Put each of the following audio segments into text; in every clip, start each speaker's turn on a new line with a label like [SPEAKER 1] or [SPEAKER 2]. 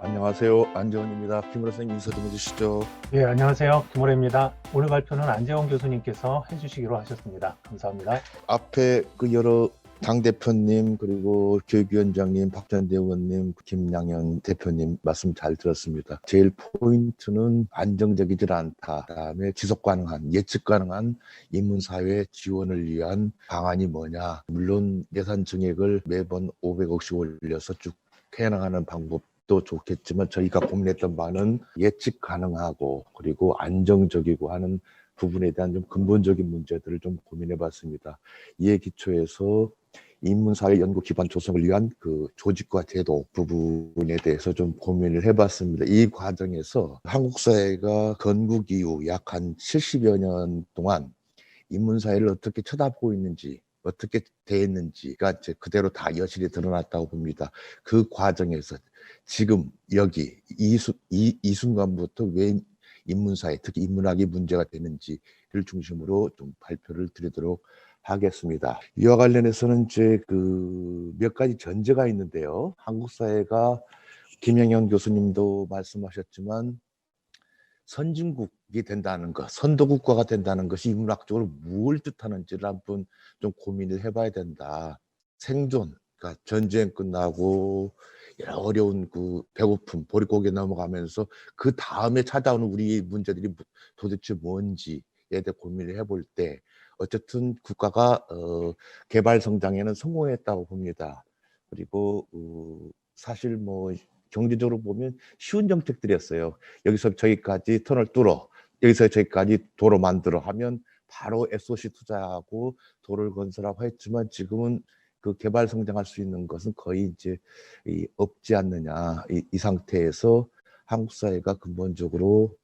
[SPEAKER 1] 안녕하세요. 안재원입니다. 김우라 선생님 인사 좀 해주시죠.
[SPEAKER 2] 예, 안녕하세요. 김호래입니다. 오늘 발표는 안재원 교수님께서 해주시기로 하셨습니다. 감사합니다.
[SPEAKER 1] 앞에 그 여러 당대표님 그리고 교육위원장님, 박전대 의원님, 김양현 대표님 말씀 잘 들었습니다. 제일 포인트는 안정적이질 않다. 그다음에 지속 가능한, 예측 가능한 인문사회 지원을 위한 방안이 뭐냐. 물론 예산 증액을 매번 500억씩 올려서 쭉 해나가는 방법도 좋겠지만 저희가 고민했던 바는 예측 가능하고 그리고 안정적이고 하는 부분에 대한 좀 근본적인 문제들을 좀 고민해 봤습니다. 이에 기초해서 인문사회 연구 기반 조성을 위한 그 조직과 제도 부분에 대해서 좀 고민을 해봤습니다. 이 과정에서 한국 사회가 건국 이후 약 한 70여 년 동안 인문사회를 어떻게 쳐다보고 있는지 어떻게 대했는지가 이제 그대로 다 여실히 드러났다고 봅니다. 그 과정에서 지금 여기 이 순간부터 왜 인문사회, 특히 인문학이 문제가 되는지를 중심으로 좀 발표를 드리도록 하겠습니다. 이와 관련해서는 이제 그 몇 가지 전제가 있는데요. 한국 사회가 김영현 교수님도 말씀하셨지만 선진국이 된다는 것, 선도국가가 된다는 것이 인문학적으로 뭘 뜻하는지를 한번 좀 고민을 해봐야 된다. 생존, 그러니까 전쟁 끝나고 여러 어려운 그 배고픔, 보릿고개 넘어가면서 그 다음에 찾아오는 우리 문제들이 도대체 뭔지에 대해 고민을 해볼 때 어쨌든 국가가 개발 성장에는 성공했다고 봅니다. 그리고 사실 뭐 경제적으로 보면 쉬운 정책들이었어요. 여기서 저기까지 터널 뚫어, 여기서 저기까지 도로 만들어 하면 바로 SOC 투자하고 도로를 건설하고 했지만 지금은 그 개발 성장할 수 있는 것은 거의 이제 없지 않느냐. 이 상태에서 한국 사회가 근본적으로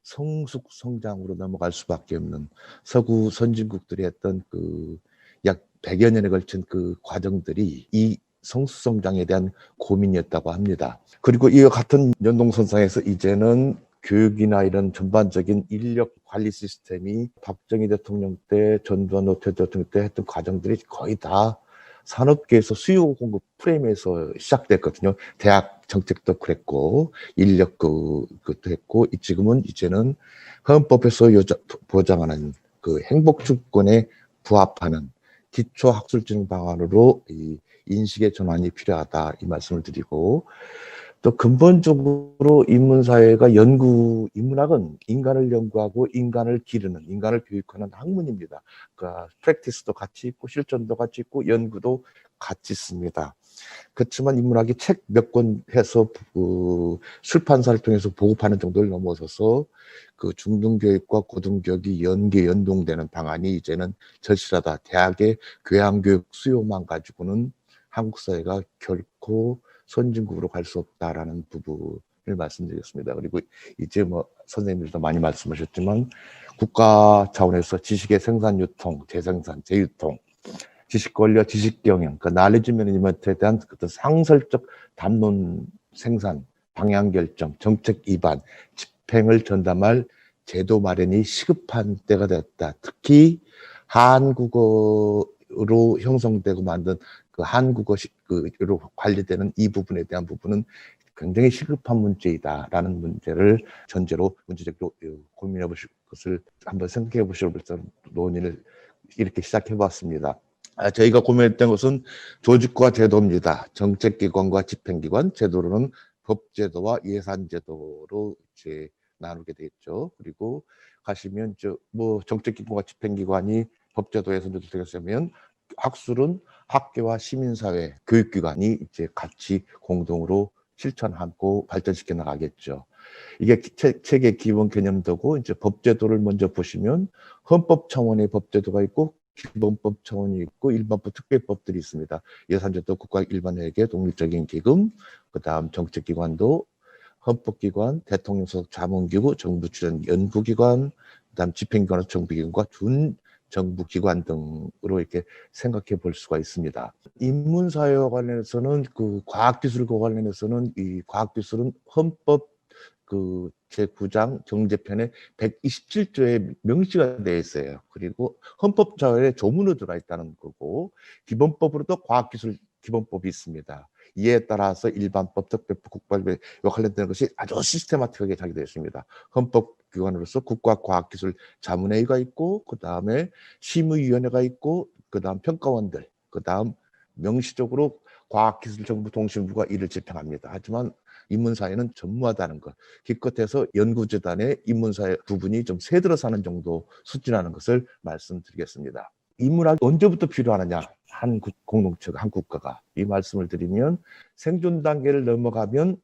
[SPEAKER 1] 성숙 성장으로 넘어갈 수밖에 없는 서구 선진국들이 했던 그 약 100여 년에 걸친 그 과정들이 이 성숙성장에 대한 고민이었다고 합니다. 그리고 이와 같은 연동선상에서 이제는 교육이나 이런 전반적인 인력 관리 시스템이 박정희 대통령 때, 전두환 노태우 대통령 때 했던 과정들이 거의 다 산업계에서 수요 공급 프레임에서 시작됐거든요. 대학 정책도 그랬고 인력 그것도 했고 지금은 이제는 헌법에서 보장하는 그 행복주권에 부합하는 기초학술진흥 방안으로 이 인식의 전환이 필요하다 이 말씀을 드리고 또 근본적으로 인문사회가 인문학은 인간을 연구하고 인간을 기르는 인간을 교육하는 학문입니다. 그러니까 프랙티스도 같이 있고 실전도 같이 있고 연구도 같이 있습니다. 그렇지만 인문학이 책 몇 권 해서 그 출판사를 통해서 보급하는 정도를 넘어서서 그 중등교육과 고등교육이 연동되는 방안이 이제는 절실하다. 대학의 교양교육 수요만 가지고는 한국 사회가 결코 선진국으로 갈 수 없다라는 부분을 말씀드렸습니다. 그리고 이제 뭐 선생님들도 많이 말씀하셨지만 국가 차원에서 지식의 생산, 유통, 재생산, 재유통, 지식 권리와 지식 경영, 그 knowledge management에 대한 어떤 상설적 담론 생산, 방향 결정, 정책 입안, 집행을 전담할 제도 마련이 시급한 때가 됐다. 특히 한국어로 형성되고 만든 그 한국어로 관리되는 이 부분에 대한 부분은 굉장히 시급한 문제이다라는 문제를 전제로 문제적으로 고민해 보실 것을 한번 생각해 보실 논의를 이렇게 시작해 봤습니다. 저희가 고민했던 것은 조직과 제도입니다. 정책기관과 집행기관, 제도로는 법제도와 예산제도로 이제 나누게 되겠죠. 그리고 가시면 뭐 정책기관과 집행기관이 법제도 예산제도 되겠으면 학술은 학교와 시민사회, 교육기관이 이제 같이 공동으로 실천하고 발전시켜 나가겠죠. 이게 책의 기본 개념도고 이제 법제도를 먼저 보시면 헌법 차원의 법제도가 있고 기본법 차원이 있고 일반법 특별법들이 있습니다. 예산제도 국가 일반회계 독립적인 기금, 그다음 정책기관도 헌법기관, 대통령 소속 자문기구, 정부 출연 연구기관, 그다음 집행기관은 정부기관과 준정부기관 등으로 이렇게 생각해 볼 수가 있습니다. 인문사회와 관련해서는 그 과학기술과 관련해서는 이 과학기술은 헌법 그 제9장 경제편에 127조에 명시가 되어 있어요. 그리고 헌법자에 조문으로 들어가 있다는 거고 기본법으로도 과학기술 기본법이 있습니다. 이에 따라서 일반법, 특별법, 국가법에 관련된 것이 아주 시스테마틱하게 정의되어 있습니다. 헌법기관으로서 국가과학기술자문회의가 있고, 그 다음에 심의위원회가 있고, 그 다음 평가원들, 그 다음 명시적으로 과학기술정보통신부가 이를 집행합니다. 하지만 인문사회는 전무하다는 것, 기껏해서 연구재단의 인문사회 부분이 좀 새들어 사는 정도 수준하는 것을 말씀드리겠습니다. 인문학이 언제부터 필요하느냐? 한 공동체가, 한 국가가. 이 말씀을 드리면 생존 단계를 넘어가면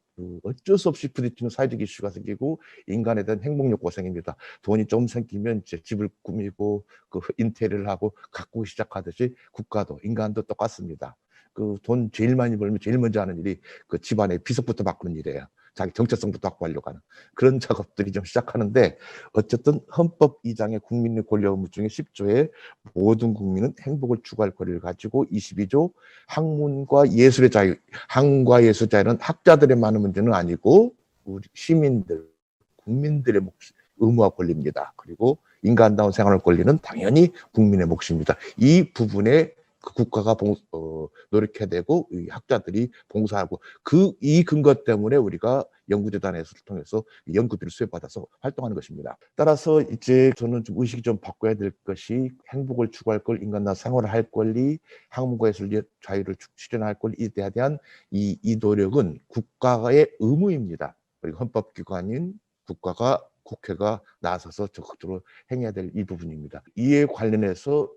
[SPEAKER 1] 어쩔 수 없이 부딪히는 사회적 이슈가 생기고 인간에 대한 행복력 고생입니다. 돈이 좀 생기면 이제 집을 꾸미고 그 인테리어를 하고 가꾸기 시작하듯이 국가도 인간도 똑같습니다. 그 돈 제일 많이 벌면 제일 먼저 하는 일이 그 집안의 비석부터 바꾸는 일이에요. 자기 정체성부터 확보하려고 하는 그런 작업들이 좀 시작하는데, 어쨌든 헌법 2장의 국민의 권리 의무 중에 10조에 모든 국민은 행복을 추구할 권리를 가지고 22조 학문과 예술의 자유, 학문과 예술 자유는 학자들의 많은 문제는 아니고 우리 시민들, 국민들의 의무와 권리입니다. 그리고 인간다운 생활의 권리는 당연히 국민의 몫입니다. 이 부분에 국가가 노력해야 되고 학자들이 봉사하고 이 근거 때문에 우리가 연구재단에서 통해서 연구비를 수혜받아서 활동하는 것입니다. 따라서 이제 저는 좀 의식이 좀 바꿔야 될 것이 행복을 추구할 권, 인간다운 생활을 할 권리, 학문과 예술 자유를 실현할 권리에 대한 이 노력은 국가의 의무입니다. 그리고 헌법기관인 국가가 국회가 나서서 적극적으로 행해야 될 이 부분입니다. 이에 관련해서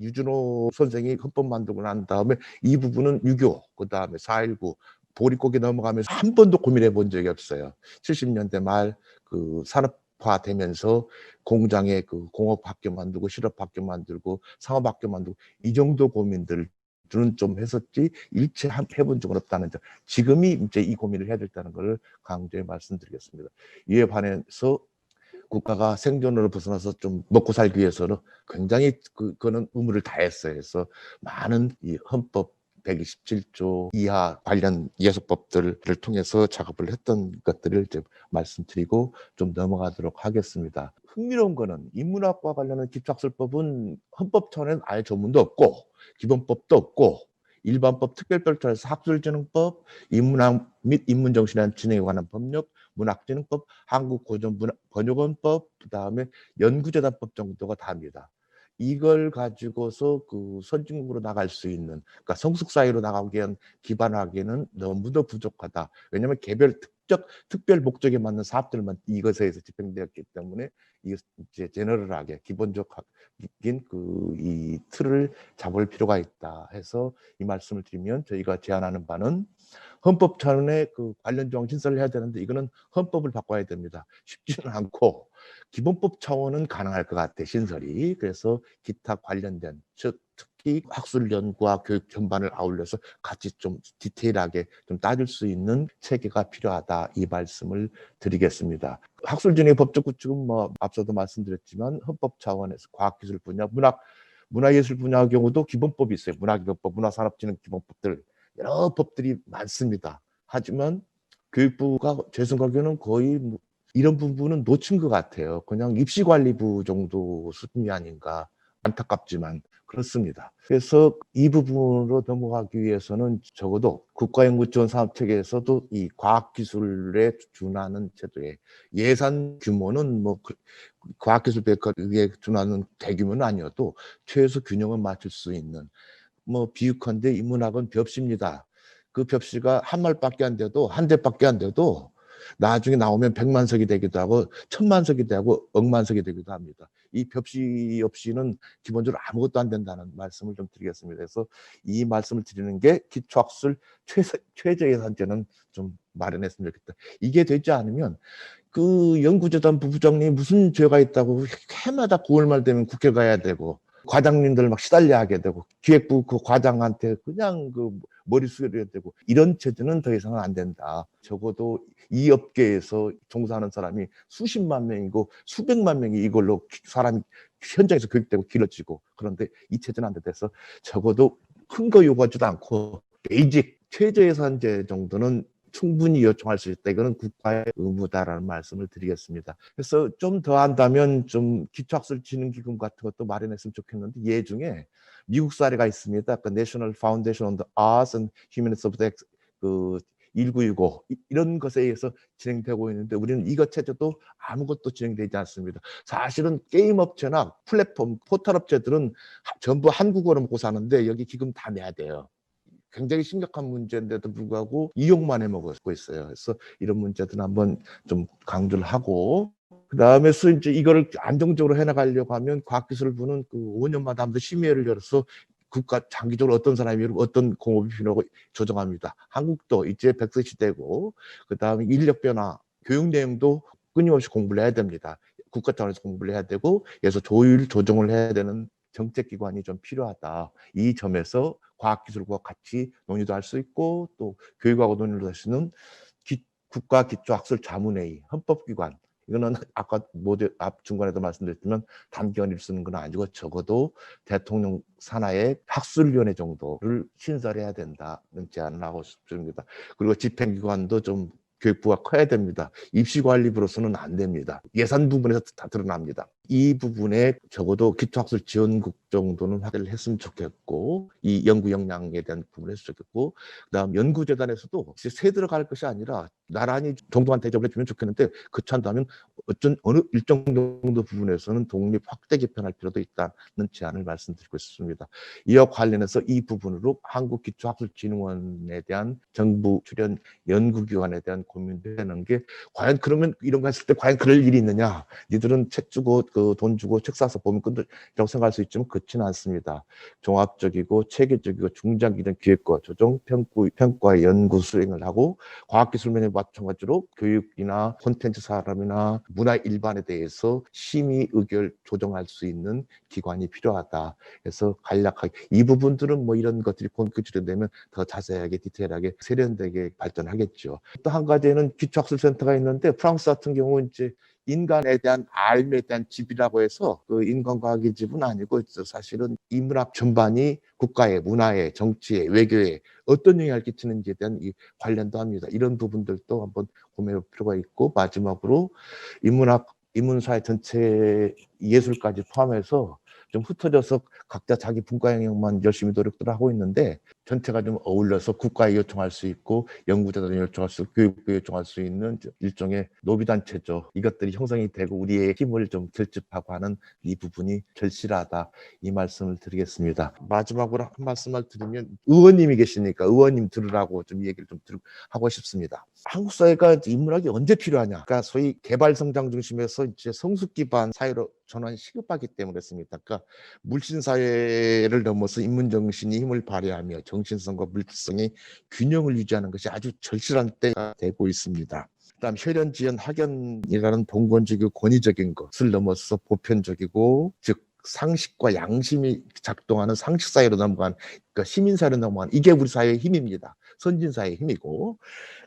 [SPEAKER 1] 유준호 선생이 헌법 만들고 난 다음에 이 부분은 6.25, 그 다음에 4.19 보릿고개 넘어가면서 한 번도 고민해 본 적이 없어요. 70년대 말 그 산업화되면서 공장에 그 공업학교 만들고 실업학교 만들고 상업학교 만들고 이 정도 고민들은 좀 했었지 일체 해본 적은 없다는 점. 지금이 이제 이 고민을 해야 된다는 걸 강조해 말씀드리겠습니다. 이에 반해서 국가가 생존으로 벗어나서 좀 먹고 살기 위해서는 굉장히 그거는 의무를 다했어요. 그래서 많은 이 헌법 127조 이하 관련 예속법들을 통해서 작업을 했던 것들을 이제 말씀드리고 좀 넘어가도록 하겠습니다. 흥미로운 거는 인문학과 관련한 기초학술법은 헌법 차원에는 아예 전문도 없고 기본법도 없고 일반법 특별별조에서 학술진흥법, 인문학 및 인문정신의 진행에 관한 법령, 문학진흥법, 한국고전번역원법, 그다음에 연구재단법 정도가 다입니다. 이걸 가지고서 그 선진국으로 나갈 수 있는, 그러니까 성숙사회로 나가기엔 기반하기에는 너무도 부족하다. 왜냐하면 개별 특별 목적에 맞는 사업들만 이것에 집행되었기 때문에 이제 제너럴하게 기본적인 이 틀을 잡을 필요가 있다 해서 이 말씀을 드리면, 저희가 제안하는 바는 헌법 차원의 그 관련 조항 신설을 해야 되는데 이거는 헌법을 바꿔야 됩니다. 쉽지는 않고 기본법 차원은 가능할 것 같아, 신설이. 그래서 기타 관련된, 즉 특히 학술 연구와 교육 전반을 아울러서 같이 좀 디테일하게 좀 따질 수 있는 체계가 필요하다, 이 말씀을 드리겠습니다. 학술진흥 법적 구축은 뭐 앞서도 말씀드렸지만 헌법 차원에서 과학기술 분야, 문화예술 분야 경우도 기본법이 있어요. 문화기본법, 문화산업진흥기본법들, 여러 법들이 많습니다. 하지만 교육부가 제 생각에는 거의 이런 부분은 놓친 것 같아요. 그냥 입시관리부 정도 수준이 아닌가, 안타깝지만 그렇습니다. 그래서 이 부분으로 넘어가기 위해서는 적어도 국가연구지원사업체계에서도 이 과학기술에 준하는 제도의 예산 규모는 뭐 과학기술백과에 준하는 대규모는 아니어도 최소 균형을 맞출 수 있는, 뭐 비유컨대 인문학은 벽시입니다. 그 벽시가 한 말밖에 안 돼도, 한 대밖에 안 돼도 나중에 나오면 100만 석이 되기도 하고 1000만 석이 되고 억만 석이 되기도 합니다. 이 벽시 없이는 기본적으로 아무것도 안 된다는 말씀을 좀 드리겠습니다. 그래서 이 말씀을 드리는 게 기초학술 최저예산제는 좀 마련했으면 좋겠다. 이게 되지 않으면 그 연구재단 부부장님이 무슨 죄가 있다고 해마다 9월 말 되면 국회 가야 되고 과장님들 막 시달려 하게 되고 기획부 그 과장한테 그냥 그 머리 숙여야 되고, 이런 제도는 더 이상은 안 된다. 적어도 이 업계에서 종사하는 사람이 수십만 명이고 수백만 명이 이걸로 사람이 현장에서 교육되고 길러지고, 그런데 이 체제는 안 돼서 적어도 큰 거 요구하지도 않고 베이직 최저예산제 정도는 충분히 요청할 수 있다. 이거는 국가의 의무다라는 말씀을 드리겠습니다. 그래서 좀 더 한다면 좀 기초학술 진흥기금 같은 것도 마련했으면 좋겠는데 예 중에 미국 사례가 있습니다. 그 National Foundation on the Arts and Humanities of the 그 1965 이런 것에 의해서 진행되고 있는데 우리는 이것 체제도 아무것도 진행되지 않습니다. 사실은 게임 업체나 플랫폼 포털 업체들은 전부 한국어로 먹고 사는데 여기 기금 다 내야 돼요. 굉장히 심각한 문제인데도 불구하고 이용만 해먹고 있어요. 그래서 이런 문제들은 한번 좀 강조를 하고 그다음에 이제 이거를 안정적으로 해나가려고 하면 과학기술부는 그 5년마다 한번 심의회를 열어서 국가 장기적으로 어떤 사람이 어떤 공업이 필요하고 조정합니다. 한국도 이제 100세 시대고 그다음에 인력 변화, 교육 내용도 끊임없이 공부를 해야 됩니다. 국가 차원에서 공부를 해야 되고 그래서 조율 조정을 해야 되는 정책기관이 좀 필요하다. 이 점에서 과학기술과 같이 논의도 할 수 있고 또 교육하고 논의를 할 수 있는 국가기초학술자문회의, 헌법기관 이거는 아까 모두 앞 중간에도 말씀드렸지만 단기간일 쓰는 건 아니고 적어도 대통령 산하의 학술위원회 정도를 신설해야 된다는 제안을 하고 싶습니다. 그리고 집행기관도 좀 교육부가 커야 됩니다. 입시관리부로서는 안 됩니다. 예산 부분에서 다 드러납니다. 이 부분에 적어도 기초학술지원국 정도는 확대를 했으면 좋겠고 이 연구 역량에 대한 부분을 했으면 좋겠고 그다음 연구재단에서도 새 들어갈 것이 아니라 나란히 정도한 대접을 해주면 좋겠는데 그렇지 않다면 어느 일정 정도 부분에서는 독립 확대 개편할 필요도 있다는 제안을 말씀드리고 있습니다. 이와 관련해서 이 부분으로 한국기초학술진흥원에 대한 정부 출연 연구기관에 대한 고민도 하는 게 과연 그러면 이런 거 했을 때 과연 그럴 일이 있느냐 니들은 책 주고 그 돈 주고 책 사서 보면 끝이라고 생각할 수 있지만 그렇지는 않습니다. 종합적이고 체계적이고 중장기적 기획과 조정 평가 연구 수행을 하고 과학기술면에 마찬가지로 교육이나 콘텐츠 사람이나 문화 일반에 대해서 심의 의결 조정할 수 있는 기관이 필요하다. 그래서 간략하게 이 부분들은 뭐 이런 것들이 본격적으로 되면 더 자세하게 디테일하게 세련되게 발전하겠죠. 또 한 가지는 기초학술센터가 있는데 프랑스 같은 경우 이제 인간에 대한 알에 대한 집이라고 해서 그 인간과학의 집은 아니고 사실은 인문학 전반이 국가의 문화에 정치에 외교에 어떤 영향을 끼치는지에 대한 이 관련도 합니다. 이런 부분들도 한번 고민할 필요가 있고 마지막으로 인문사회 전체 예술까지 포함해서 좀 흩어져서 각자 자기 분과 영역만 열심히 노력들 하고 있는데 전체가 좀 어울려서 국가에 요청할 수 있고 연구자들이 요청할 수 있고 교육부에 요청할 수 있는 일종의 노비단체죠. 이것들이 형성이 되고 우리의 힘을 좀 결집하고 하는 이 부분이 절실하다. 이 말씀을 드리겠습니다. 마지막으로 한 말씀을 드리면 의원님이 계시니까 의원님 들으라고 좀 얘기를 좀 하고 싶습니다. 한국 사회가 인문학이 언제 필요하냐? 그러니까 소위 개발 성장 중심에서 이제 성숙 기반 사회로 전환 시급하기 때문에 그렇습니다. 그러니까 물신 사회를 넘어서 인문 정신이 힘을 발휘하며 정신성과 물질성의 균형을 유지하는 것이 아주 절실한 때가 되고 있습니다. 그다음 혈연지연 학연이라는 봉건적이고 권위적인 것을 넘어서 보편적이고 즉 상식과 양심이 작동하는 상식 사회로 넘어간 그러니까 시민 사회로 넘어간 이게 우리 사회의 힘입니다. 선진 사회의 힘이고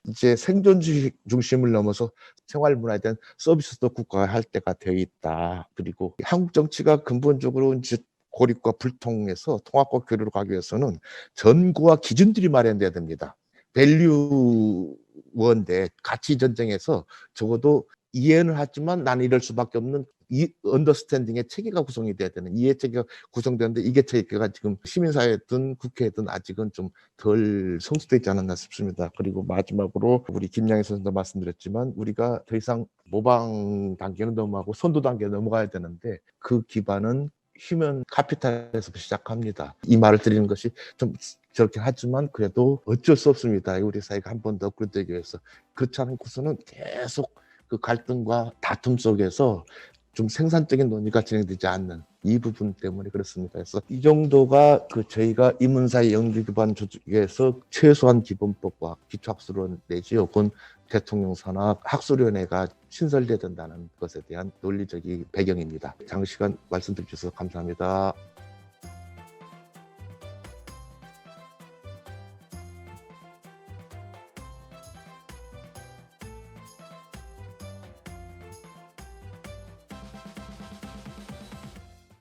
[SPEAKER 1] 이제 생존 중심을 넘어서 생활 문화에 대한 서비스도 국가가 할 때가 되어 있다. 그리고 한국 정치가 근본적으로 이제 고립과 불통에서 통합과 교류로 가기 위해서는 전구와 기준들이 마련돼야 됩니다. 밸류원데 가치 전쟁에서 적어도 이해는 하지만 나는 이럴 수밖에 없는 이 언더스탠딩의 체계가 구성이 돼야 되는 이해 체계가 구성되는데 이게 체계가 지금 시민사회든 국회든 아직은 좀 덜 성숙되지 않았나 싶습니다. 그리고 마지막으로 우리 김양희 선생도 말씀드렸지만 우리가 더 이상 모방 단계는 넘어가고 선도 단계에 넘어가야 되는데 그 기반은 휴먼 카피탈에서 시작합니다. 이 말을 드리는 것이 좀 저렇게 하지만 그래도 어쩔 수 없습니다. 우리 사회가 한 번 더 업그레이드되기 위해서 그렇지 않고서는 계속 그 갈등과 다툼 속에서 좀 생산적인 논의가 진행되지 않는 이 부분 때문에 그렇습니다. 그래서 이 정도가 그 저희가 인문사회 연구 기반 조직에서 최소한 기본법과 기초학술원 내지 혹은 대통령 산하 학술위원회가 신설돼야 된다는 것에 대한 논리적인 배경입니다. 장시간 말씀드려 주셔서 감사합니다.